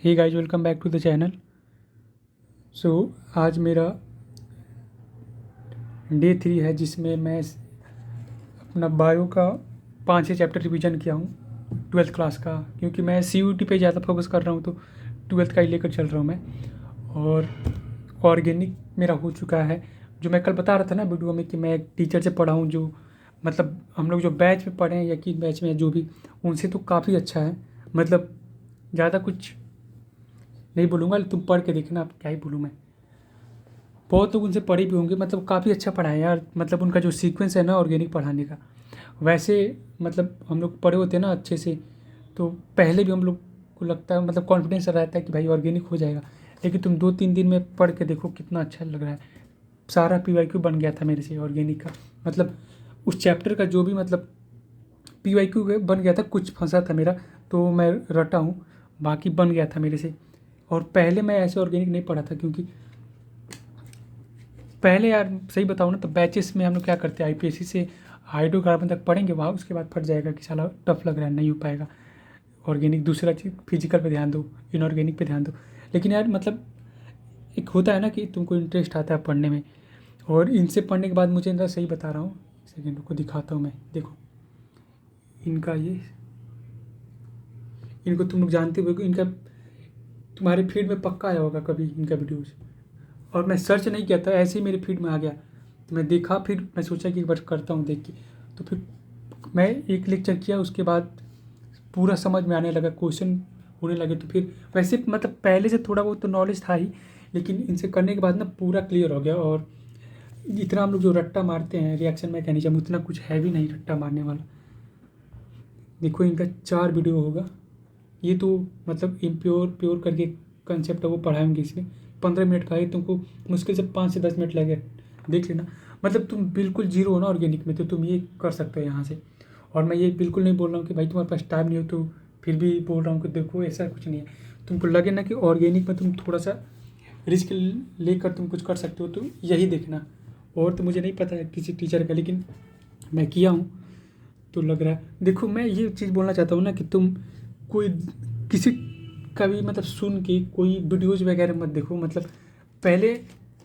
Hey guys, welcome back to the channel. So आज मेरा day 3 है जिसमें मैं अपना बायो का 5-6 चैप्टर रिवीजन किया हूँ 12th क्लास का, क्योंकि मैं CUET पे ज़्यादा फोकस कर रहा हूँ, तो 12th का ही लेकर चल रहा हूँ मैं। और ऑर्गेनिक मेरा हो चुका है, जो मैं कल बता रहा था ना वीडियो में कि मैं एक टीचर से पढ़ा हूँ, जो मतलब हम लोग जो बैच में पढ़े हैं या कि बैच में जो भी, उनसे तो काफ़ी अच्छा है। मतलब ज़्यादा कुछ नहीं बोलूँगा, तुम पढ़ के देखना, अब क्या ही बोलूँ मैं। बहुत लोग उनसे पढ़े भी होंगे, मतलब काफ़ी अच्छा पढ़ाया यार। मतलब उनका जो सीक्वेंस है ना ऑर्गेनिक पढ़ाने का, वैसे मतलब हम लोग पढ़े होते हैं ना अच्छे से, तो पहले भी हम लोग को लगता है, मतलब कॉन्फिडेंस रहता है कि भाई ऑर्गेनिक हो जाएगा। लेकिन तुम 2-3 दिन में पढ़ के देखो कितना अच्छा लग रहा है। सारा PYQ बन गया था मेरे से ऑर्गेनिक का। मतलब उस चैप्टर का जो भी मतलब PYQ बन गया था, कुछ फंसा था मेरा तो मैं रटा हूँ, बाकी बन गया था मेरे से। और पहले मैं ऐसे ऑर्गेनिक नहीं पढ़ा था, क्योंकि पहले यार सही बताऊँ ना तो बैचेस में हम लोग क्या करते हैं, IPSC से हाइड्रोकार्बन तक पढ़ेंगे, वहाँ उसके बाद फट जाएगा कि साला टफ लग रहा है, नहीं हो पाएगा ऑर्गेनिक। दूसरा चीज़ फिजिकल पे ध्यान दो, इनऑर्गेनिक पे ध्यान दो। लेकिन यार मतलब एक होता है ना कि तुमको इंटरेस्ट आता है पढ़ने में, और इनसे पढ़ने के बाद मुझे ना, सही बता रहा हूँ, सेकेंड को दिखाता हूँ मैं। देखो इनका ये, इनको तुम लोग जानते हो, इनका तुम्हारे फीड में पक्का आया होगा कभी इनका वीडियोज़। और मैं सर्च नहीं किया था, ऐसे ही मेरे फीड में आ गया, तो मैं देखा, फिर मैं सोचा कि एक बार करता हूँ देख के। तो फिर मैं एक लेक्चर किया, उसके बाद पूरा समझ में आने लगा, क्वेश्चन होने लगे। तो फिर वैसे मतलब पहले से थोड़ा बहुत तो नॉलेज था ही, लेकिन इनसे करने के बाद ना पूरा क्लियर हो गया। और इतना हम लोग जो रट्टा मारते हैं रिएक्शन मैकेनिज्म, उतना कुछ है भी नहीं रट्टा मारने वाला। देखो इनका 4 वीडियो होगा, ये तो मतलब इम्प्योर प्योर करके कंसेप्ट है, वो पढ़ाएंगे इसमें। 15 मिनट का है, तुमको मुश्किल से 5 से 10 मिनट लगे, देख लेना। मतलब तुम बिल्कुल जीरो हो ना ऑर्गेनिक में, तो तुम ये कर सकते हो यहाँ से। और मैं ये बिल्कुल नहीं बोल रहा हूँ कि भाई तुम्हारे पास टाइम नहीं हो, तो फिर भी बोल रहा हूँ कि देखो ऐसा कुछ नहीं है। तुमको लगे ना कि ऑर्गेनिक में तुम थोड़ा सा रिस्क लेकर तुम कुछ कर सकते हो, तो यही देखना। और तो मुझे नहीं पता है किसी टीचर का, लेकिन मैं किया हूँ तो लग रहा है। देखो मैं ये चीज़ बोलना चाहता हूँ ना कि तुम कोई किसी का भी मतलब सुन के कोई वीडियोज़ वगैरह मत देखो। मतलब पहले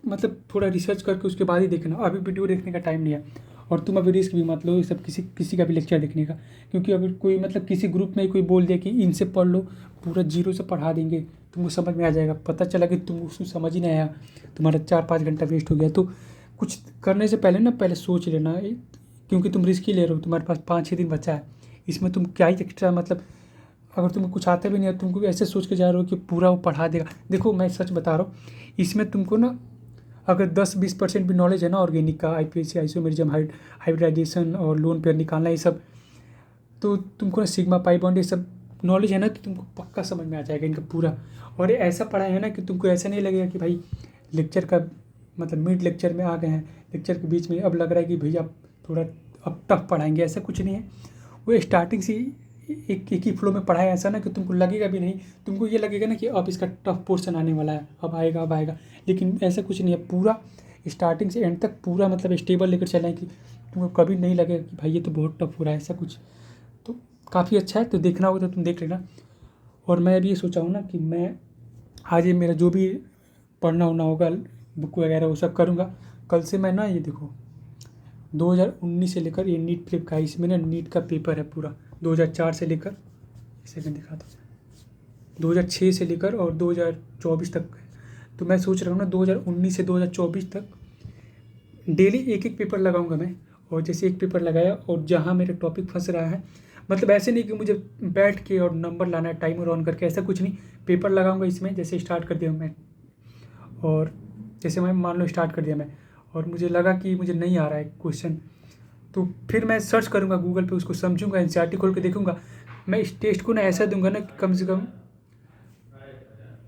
मतलब थोड़ा रिसर्च करके उसके बाद ही देखना। अभी वीडियो देखने का टाइम नहीं है, और तुम अभी रिस्क भी मत लो ये सब किसी किसी का भी लेक्चर देखने का। क्योंकि अगर कोई मतलब किसी ग्रुप में कोई बोल दिया कि इनसे पढ़ लो, पूरा जीरो से पढ़ा देंगे, तुमको समझ में आ जाएगा, पता चला कि तुम उसको समझ ही नहीं आया, तुम्हारा 4-5 घंटा वेस्ट हो गया। तो कुछ करने से पहले ना पहले सोच लेना, क्योंकि तुम रिस्क ही ले रहे हो, तुम्हारे पास 5-6 दिन बचा है। इसमें तुम क्या ही एक्स्ट्रा मतलब, अगर तुमको कुछ आता भी नहीं है, तुमको ऐसे सोच के जा रहे हो कि पूरा वो पढ़ा देगा। देखो मैं सच बता रहा हूँ, इसमें तुमको ना अगर 10-20% भी नॉलेज है ना ऑर्गेनिक का, IPSC आइसोमेरिज्म हाइब्रिडाइजेशन और लोन पेयर निकालना, ये सब, तो तुमको ना सिग्मा पाई बॉन्ड ये सब नॉलेज है ना, तो तुमको पक्का समझ में आ जाएगा इनका पूरा। और ये ऐसा पढ़ाया है ना कि तुमको ऐसा नहीं लगेगा कि भाई लेक्चर का मतलब मिड लेक्चर में आ गए हैं, लेक्चर के बीच में अब लग रहा है कि भैया थोड़ा अब टफ पढ़ाएंगे, ऐसा कुछ नहीं है। वो स्टार्टिंग से एक ही फ्लो में पढ़ाया, ऐसा ना कि तुमको लगेगा भी नहीं, तुमको ये लगेगा ना कि अब इसका टफ पोर्शन आने वाला है, अब आएगा अब आएगा। लेकिन ऐसा कुछ नहीं है, पूरा स्टार्टिंग से एंड तक पूरा मतलब स्टेबल लेकर चलें कि तुमको कभी नहीं लगेगा कि भाई ये तो बहुत टफ हो रहा है, ऐसा कुछ। तो काफ़ी अच्छा है, तो देखना होगा तो तुम देख लेना। और मैं अभी ये सोचा हूँ ना कि मैं आज ये मेरा जो भी पढ़ना होना होगा, बुक वगैरह वो सब करूँगा। कल से मैं ना ये देखो 2019 से लेकर ये नीट फ्लिप का है, इसमें ना नीट का पेपर है पूरा 2004 से लेकर, सेकंड दिखाता हूँ, 2006 से लेकर और 2024 तक है। तो मैं सोच रहा हूँ ना 2019 से 2024 तक डेली एक एक पेपर लगाऊंगा मैं। और जैसे एक पेपर लगाया और जहाँ मेरे टॉपिक फंस रहा है, मतलब ऐसे नहीं कि मुझे बैठ के और नंबर लाना है टाइमर ऑन करके, ऐसा कुछ नहीं। पेपर लगाऊंगा इसमें, जैसे स्टार्ट कर दिया मैं, और जैसे मैं मान लो स्टार्ट कर दिया मैं, और मुझे लगा कि मुझे नहीं आ रहा है क्वेश्चन, तो फिर मैं सर्च करूँगा गूगल पे, उसको समझूंगा, NCERT खोल के देखूंगा। मैं इस टेस्ट को ना ऐसा दूंगा ना कि कम से कम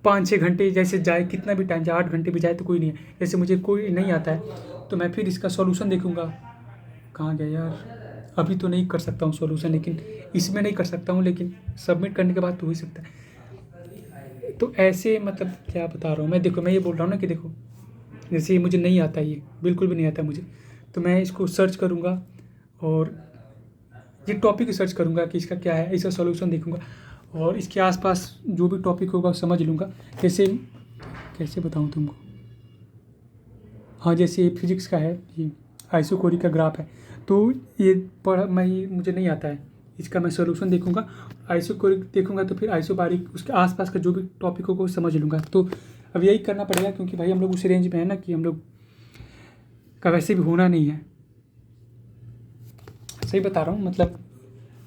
5-6 घंटे जैसे जाए, कितना भी टाइम जाए, 8 घंटे भी जाए तो कोई नहीं है। जैसे मुझे कोई नहीं आता है तो मैं फिर इसका सॉल्यूशन देखूंगा। कहाँ गया यार, अभी तो नहीं कर सकता हूँ सॉल्यूशन, लेकिन इसमें नहीं कर सकता हूँ, लेकिन सबमिट करने के बाद तो हो ही सकता है। तो ऐसे मतलब क्या बता रहा हूँ मैं, देखो मैं ये बोल रहा हूँ ना कि देखो जैसे ये मुझे नहीं आता, ये बिल्कुल भी नहीं आता मुझे, तो मैं इसको सर्च करूँगा और ये टॉपिक सर्च करूँगा कि इसका क्या है, इसका सॉल्यूशन देखूँगा। और इसके आसपास जो भी टॉपिक होगा वो समझ लूँगा। कैसे बताऊँ तुमको, हाँ जैसे फिजिक्स का है, ये आइसोकोरिक का ग्राफ है, तो ये मुझे नहीं आता है, इसका मैं सॉल्यूशन देखूंगा। आइसोकोरिक देखूंगा तो फिर आइसोबारिक, उसके आसपास का जो भी टॉपिक होगा वो समझ लूँगा। तो अब यही करना पड़ेगा, क्योंकि भाई हम लोग उस रेंज में है ना कि हम लोग का वैसे भी होना नहीं है। सही बता रहा हूँ, मतलब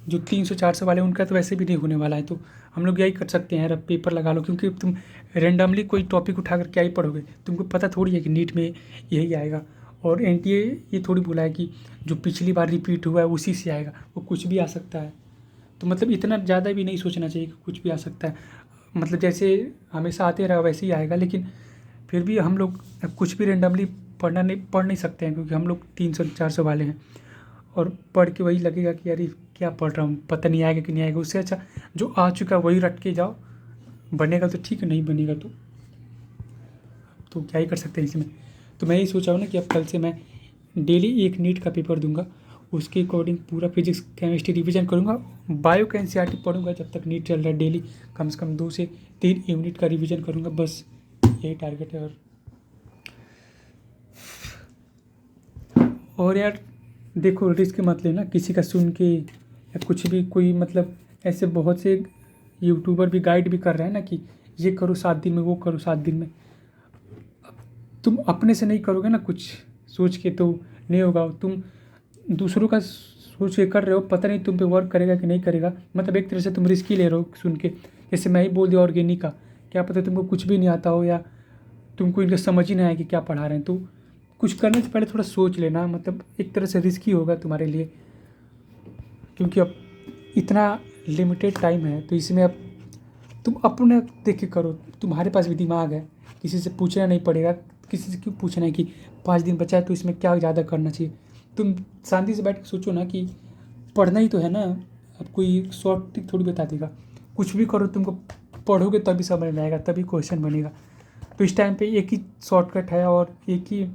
जो 300-400 वाले उनका तो वैसे भी नहीं होने वाला है। तो हम लोग यही कर सकते हैं, अब पेपर लगा लो, क्योंकि तुम रेंडमली कोई टॉपिक उठा कर क्या ही पढ़ोगे, तुमको पता थोड़ी है कि नीट में यही आएगा। और एनटीए ये थोड़ी बोला है कि जो पिछली बार रिपीट हुआ है उसी से आएगा, वो कुछ भी आ सकता है। तो मतलब इतना ज़्यादा भी नहीं सोचना चाहिए कि कुछ भी आ सकता है, मतलब जैसे हमेशा आते रहा वैसे ही आएगा। लेकिन फिर भी हम लोग कुछ भी रेंडमली पढ़ नहीं सकते हैं, क्योंकि हम लोग 300-400 वाले हैं, और पढ़ के वही लगेगा कि यार क्या पढ़ रहा हूँ, पता नहीं आएगा कि नहीं आएगा। उससे अच्छा जो आ चुका वही रट के जाओ, बनेगा तो ठीक है, नहीं बनेगा तो क्या ही कर सकते हैं इसमें। तो मैं यही सोचा हूँ ना कि अब कल से मैं डेली एक नीट का पेपर दूंगा, उसके अकॉर्डिंग पूरा फिजिक्स केमिस्ट्री रिवीजन करूँगा। बायो का एनसीईआरटी पढ़ूंगा जब तक नीट चल रहा है, डेली कम से कम 2 से 3 यूनिट का रिवीजन करूँगा, बस यही टारगेट है। और यार देखो, रिस्क मत लेना किसी का सुन के या कुछ भी। कोई मतलब ऐसे बहुत से यूट्यूबर भी गाइड भी कर रहे हैं ना कि ये करो 7 दिन में, वो करो 7 दिन में। तुम अपने से नहीं करोगे ना कुछ सोच के तो नहीं होगा। तुम दूसरों का सोच के कर रहे हो, पता नहीं तुम पे वर्क करेगा कि नहीं करेगा। मतलब एक तरह से तुम रिस्क ही ले रहे हो सुन के। जैसे मैं ही बोल दिया ऑर्गेनिक का, क्या पता तुमको कुछ भी नहीं आता हो, या तुमको इनका समझ ही नहीं आया कि क्या पढ़ा रहे हैं। तो कुछ करने से पहले थोड़ा सोच लेना, मतलब एक तरह से रिस्क ही होगा तुम्हारे लिए, क्योंकि अब इतना लिमिटेड टाइम है। तो इसमें अब तुम अपने देख के करो, तुम्हारे पास भी दिमाग है, किसी से पूछना नहीं पड़ेगा। किसी से क्यों पूछना है कि 5 दिन बचा है तो इसमें क्या ज़्यादा करना चाहिए। तुम शांति से बैठ के सोचो ना कि पढ़ना ही तो है ना। अब कोई शॉर्ट ट्रिक थोड़ी बता देगा, कुछ भी करो तुमको पढ़ोगे तभी समझ में आएगा, तभी क्वेश्चन बनेगा। तो इस टाइम पे एक ही शॉर्टकट है और एक ही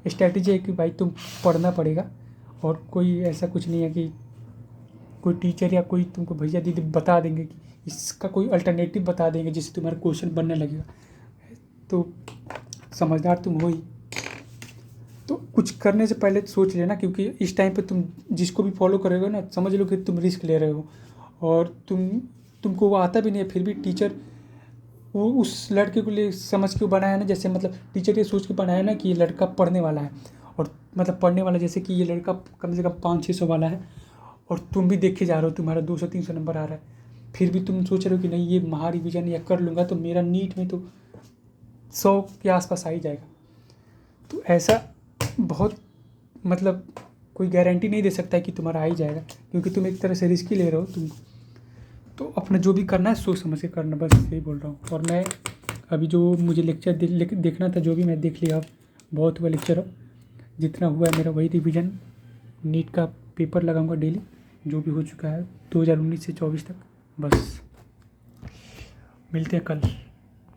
स्ट्रैटेजी है कि भाई तुम पढ़ना पड़ेगा। और कोई ऐसा कुछ नहीं है कि कोई टीचर या कोई तुमको भैया दीदी बता देंगे कि इसका कोई अल्टरनेटिव बता देंगे जिससे तुम्हारा क्वेश्चन बनने लगेगा। तो समझदार तुम हो ही, तो कुछ करने से पहले सोच लेना, क्योंकि इस टाइम पे तुम जिसको भी फॉलो करोगे ना, समझ लो कि तुम रिस्क ले रहे हो। और तुमको वो आता भी नहीं है, फिर भी टीचर वो उस लड़के को लिए समझ के बनाया ना, जैसे मतलब टीचर ये सोच के बनाया ना कि ये लड़का पढ़ने वाला है। और मतलब पढ़ने वाला जैसे कि ये लड़का कम से कम 500-600 वाला है, और तुम भी देखे जा रहे हो तुम्हारा 200-300 नंबर आ रहा है, फिर भी तुम सोच रहे हो कि नहीं ये महा रिविजन या कर लूँगा तो मेरा नीट में तो 100 के आसपास आ ही जाएगा। तो ऐसा बहुत मतलब कोई गारंटी नहीं दे सकता है कि तुम्हारा आ ही जाएगा, क्योंकि तुम एक तरह से रिस्क ही ले रहे हो। तुम तो अपना जो भी करना है सोच समझ के करना, बस यही बोल रहा हूँ। और मैं अभी जो मुझे लेक्चर देखना था जो भी मैं देख लिया, अब बहुत हुआ लेक्चर। अब जितना हुआ है मेरा वही रिवीजन, नीट का पेपर लगाऊंगा डेली जो भी हो चुका है 2019 से 24 तक। बस मिलते हैं कल।